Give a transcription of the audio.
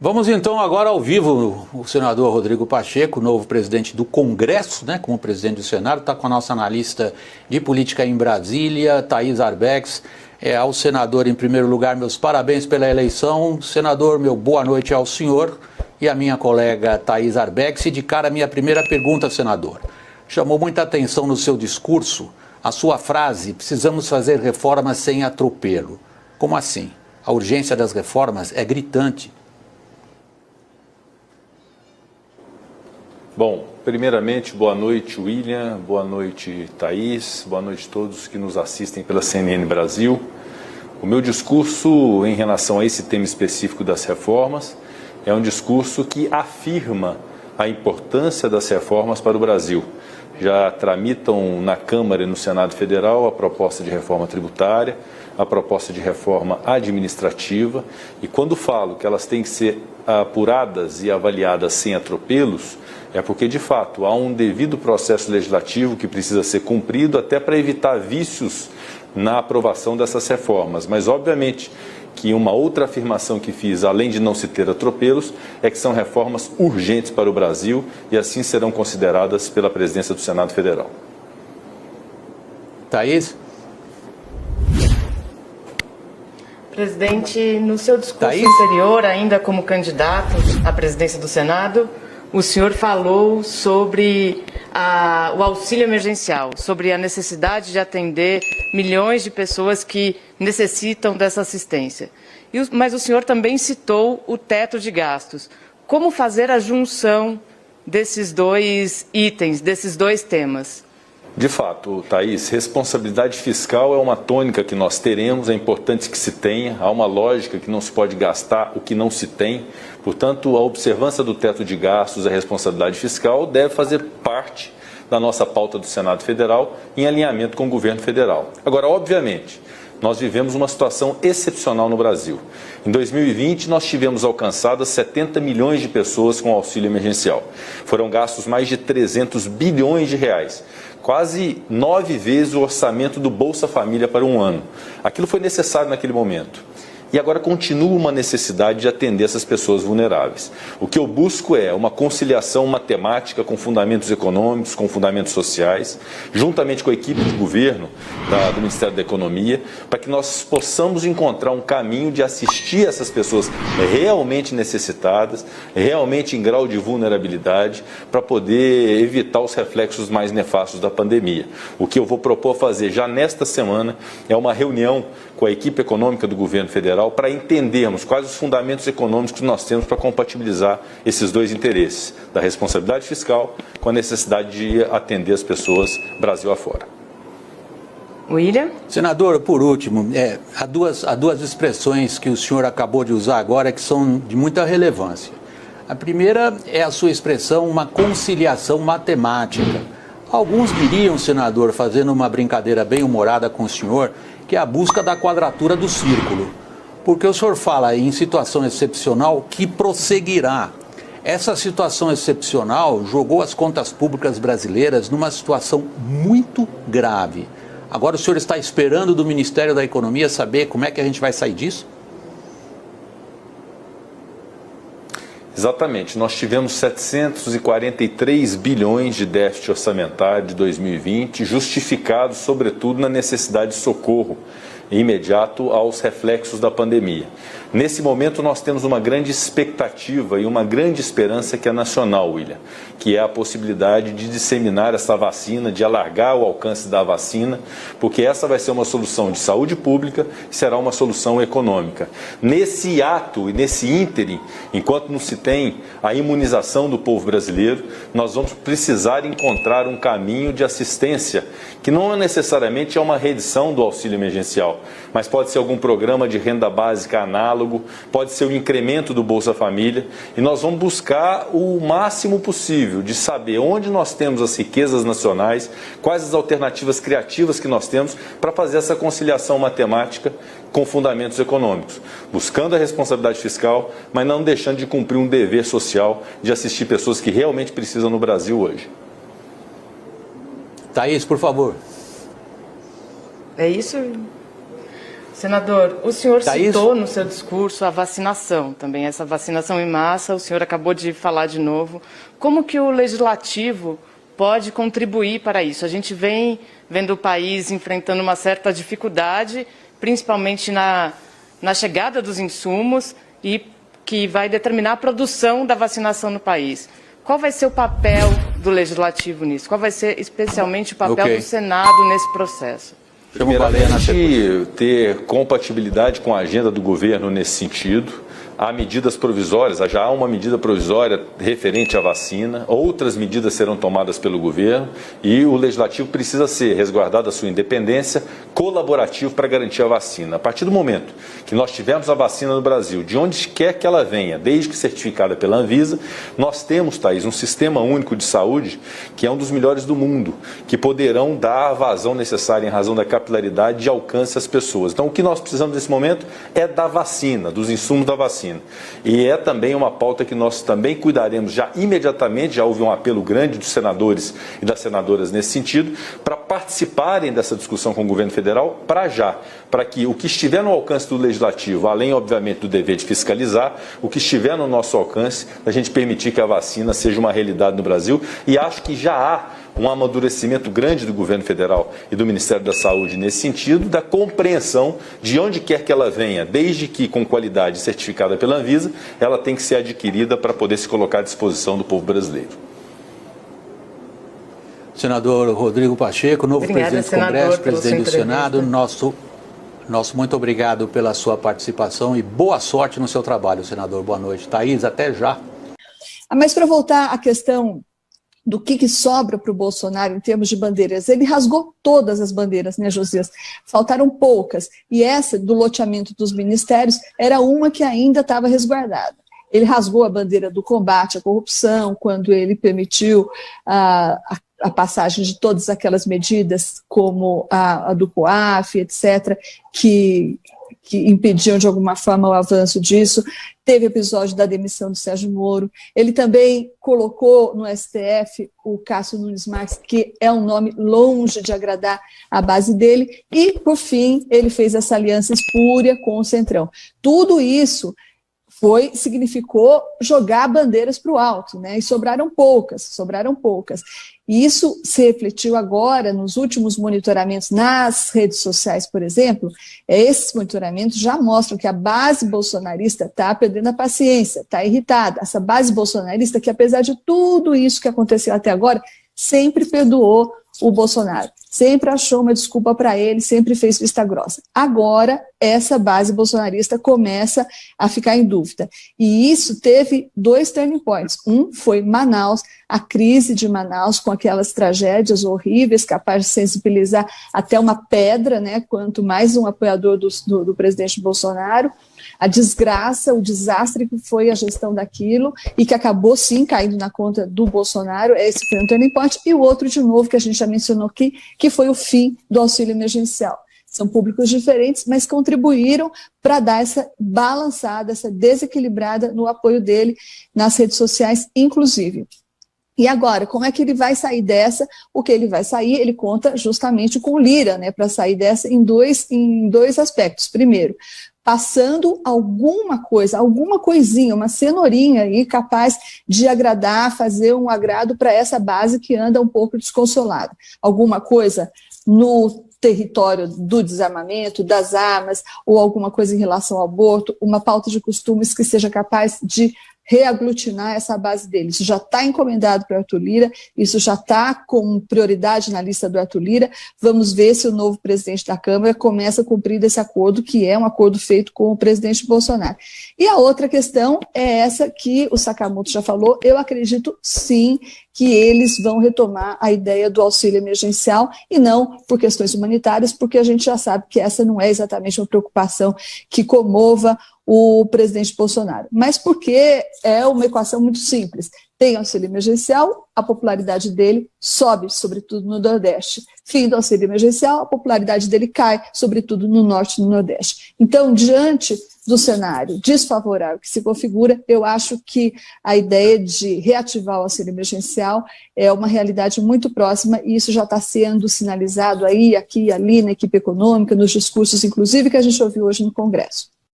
Vamos então agora ao vivo, o senador Rodrigo Pacheco, novo presidente do Congresso, como presidente do Senado, está com a nossa analista de política em Brasília, Thaís Arbex. Ao senador, em primeiro lugar, meus parabéns pela eleição. Senador, meu boa noite ao senhor e à minha colega Thaís Arbex. E de cara, a minha primeira pergunta, senador. Chamou muita atenção no seu discurso a sua frase: precisamos fazer reformas sem atropelo. Como assim? A urgência das reformas é gritante. Bom, primeiramente, boa noite, William, boa noite, Thaís, boa noite a todos que nos assistem pela CNN Brasil. O meu discurso em relação a esse tema específico das reformas é um discurso que afirma a importância das reformas para o Brasil. Já tramitam na Câmara e no Senado Federal a proposta de reforma tributária, a proposta de reforma administrativa, e quando falo que elas têm que ser apuradas e avaliadas sem atropelos, é porque, de fato, há um devido processo legislativo que precisa ser cumprido até para evitar vícios na aprovação dessas reformas. Mas, obviamente, que uma outra afirmação que fiz, além de não se ter atropelos, é que são reformas urgentes para o Brasil e assim serão consideradas pela presidência do Senado Federal. Thaís? Presidente, no seu discurso anterior, ainda como candidato à presidência do Senado, o senhor falou sobre o auxílio emergencial, sobre a necessidade de atender milhões de pessoas que necessitam dessa assistência. Mas o senhor também citou o teto de gastos. Como fazer a junção desses dois itens, desses dois temas? De fato, Thaís, responsabilidade fiscal é uma tônica que nós teremos, é importante que se tenha, há uma lógica que não se pode gastar o que não se tem, portanto, a observância do teto de gastos, a responsabilidade fiscal deve fazer parte da nossa pauta do Senado Federal em alinhamento com o governo federal. Agora, obviamente, nós vivemos uma situação excepcional no Brasil. Em 2020, nós tivemos alcançadas 70 milhões de pessoas com auxílio emergencial. Foram gastos mais de 300 bilhões de reais, quase 9 vezes o orçamento do Bolsa Família para um ano. Aquilo foi necessário naquele momento. E agora continua uma necessidade de atender essas pessoas vulneráveis. O que eu busco é uma conciliação matemática com fundamentos econômicos, com fundamentos sociais, juntamente com a equipe de governo do Ministério da Economia, para que nós possamos encontrar um caminho de assistir essas pessoas realmente necessitadas, realmente em grau de vulnerabilidade, para poder evitar os reflexos mais nefastos da pandemia. O que eu vou propor fazer já nesta semana é uma reunião com a equipe econômica do governo federal para entendermos quais os fundamentos econômicos que nós temos para compatibilizar esses dois interesses, da responsabilidade fiscal com a necessidade de atender as pessoas Brasil afora. William? Senador, por último, há duas expressões que o senhor acabou de usar agora que são de muita relevância. A primeira é a sua expressão, uma conciliação matemática. Alguns diriam, senador, fazendo uma brincadeira bem humorada com o senhor, que é a busca da quadratura do círculo. Porque o senhor fala em situação excepcional que prosseguirá. Essa situação excepcional jogou as contas públicas brasileiras numa situação muito grave. Agora o senhor está esperando do Ministério da Economia saber como é que a gente vai sair disso? Exatamente, nós tivemos 743 bilhões de déficit orçamentário de 2020, justificado sobretudo na necessidade de socorro imediato aos reflexos da pandemia. Nesse momento nós temos uma grande expectativa e uma grande esperança que é nacional, William, que é a possibilidade de disseminar essa vacina, de alargar o alcance da vacina, porque essa vai ser uma solução de saúde pública e será uma solução econômica. Nesse ato e nesse ínterim, enquanto não se tem a imunização do povo brasileiro, nós vamos precisar encontrar um caminho de assistência, que não necessariamente é uma reedição do auxílio emergencial, mas pode ser algum programa de renda básica análogo, pode ser o incremento do Bolsa Família, e nós vamos buscar o máximo possível de saber onde nós temos as riquezas nacionais, quais as alternativas criativas que nós temos para fazer essa conciliação matemática com fundamentos econômicos, buscando a responsabilidade fiscal, mas não deixando de cumprir um dever social de assistir pessoas que realmente precisam no Brasil hoje. Thaís, por favor. É isso? Senador, o senhor citou no seu discurso a vacinação também, essa vacinação em massa, o senhor acabou de falar de novo. Como que o Legislativo pode contribuir para isso? A gente vem vendo o país enfrentando uma certa dificuldade, principalmente na chegada dos insumos, e que vai determinar a produção da vacinação no país. Qual vai ser o papel do Legislativo nisso? Qual vai ser especialmente o papel do Senado nesse processo? Primeiramente, ter compatibilidade com a agenda do governo nesse sentido. Há medidas provisórias, já há uma medida provisória referente à vacina, outras medidas serão tomadas pelo governo e o Legislativo precisa ser resguardado a sua independência, colaborativo para garantir a vacina. A partir do momento que nós tivermos a vacina no Brasil, de onde quer que ela venha, desde que certificada pela Anvisa, nós temos, Thaís, um sistema único de saúde que é um dos melhores do mundo, que poderão dar a vazão necessária em razão da capilaridade de alcance às pessoas. Então, o que nós precisamos nesse momento é da vacina, dos insumos da vacina. E é também uma pauta que nós também cuidaremos já imediatamente, já houve um apelo grande dos senadores e das senadoras nesse sentido, para participarem dessa discussão com o governo federal para que o que estiver no alcance do Legislativo, além obviamente do dever de fiscalizar, o que estiver no nosso alcance, a gente permitir que a vacina seja uma realidade no Brasil, e acho que já há um amadurecimento grande do governo federal e do Ministério da Saúde nesse sentido, da compreensão de onde quer que ela venha, desde que com qualidade certificada pela Anvisa, ela tem que ser adquirida para poder se colocar à disposição do povo brasileiro. Senador Rodrigo Pacheco, novo presidente do Congresso, presidente do Senado, nosso muito obrigado pela sua participação e boa sorte no seu trabalho, senador. Boa noite. Thaís, até já. Mas para voltar à questão do que sobra para o Bolsonaro em termos de bandeiras, ele rasgou todas as bandeiras, né, Josias? Faltaram poucas, e essa do loteamento dos ministérios era uma que ainda estava resguardada. Ele rasgou a bandeira do combate à corrupção, quando ele permitiu a passagem de todas aquelas medidas, como a do COAF, etc., que impediam de alguma forma o avanço disso. Teve episódio da demissão do Sérgio Moro. Ele também colocou no STF o Cássio Nunes Marques, que é um nome longe de agradar a base dele, e, por fim, ele fez essa aliança espúria com o Centrão. Tudo isso significou jogar bandeiras para o alto, né? E sobraram poucas. E isso se refletiu agora nos últimos monitoramentos nas redes sociais, por exemplo. Esses monitoramentos já mostram que a base bolsonarista está perdendo a paciência, está irritada. Essa base bolsonarista que, apesar de tudo isso que aconteceu até agora, sempre perdoou o Bolsonaro, sempre achou uma desculpa para ele, sempre fez vista grossa. Agora, essa base bolsonarista começa a ficar em dúvida. E isso teve 2 turning points. Um foi Manaus, a crise de Manaus, com aquelas tragédias horríveis, capaz de sensibilizar até uma pedra, né, quanto mais um apoiador do presidente Bolsonaro. A desgraça, o desastre que foi a gestão daquilo e que acabou, sim, caindo na conta do Bolsonaro. Esse foi um turning point. E o outro, de novo, que a gente já mencionou aqui, que foi o fim do auxílio emergencial. São públicos diferentes, mas contribuíram para dar essa balançada, essa desequilibrada no apoio dele nas redes sociais, inclusive. E agora, como é que ele vai sair dessa? O que ele vai sair, ele conta justamente com o Lira, né, para sair dessa em dois aspectos. Primeiro, passando alguma coisinha, uma cenourinha aí capaz de agradar, fazer um agrado para essa base que anda um pouco desconsolada. Alguma coisa no território do desarmamento, das armas, ou alguma coisa em relação ao aborto, uma pauta de costumes que seja capaz de reaglutinar essa base dele. Isso já está encomendado para o Arthur Lira, isso já está com prioridade na lista do Arthur Lira. Vamos ver se o novo presidente da Câmara começa a cumprir esse acordo, que é um acordo feito com o presidente Bolsonaro. E a outra questão é essa que o Sakamoto já falou. Eu acredito, sim, que eles vão retomar a ideia do auxílio emergencial, e não por questões humanitárias, porque a gente já sabe que essa não é exatamente uma preocupação que comova o presidente Bolsonaro, mas porque é uma equação muito simples. Tem auxílio emergencial, a popularidade dele sobe, sobretudo no Nordeste. Fim do auxílio emergencial, a popularidade dele cai, sobretudo no Norte e no Nordeste. Então, diante do cenário desfavorável que se configura, eu acho que a ideia de reativar o auxílio emergencial é uma realidade muito próxima e isso já está sendo sinalizado aí, aqui e ali, na equipe econômica, nos discursos, inclusive, que a gente ouviu hoje no Congresso.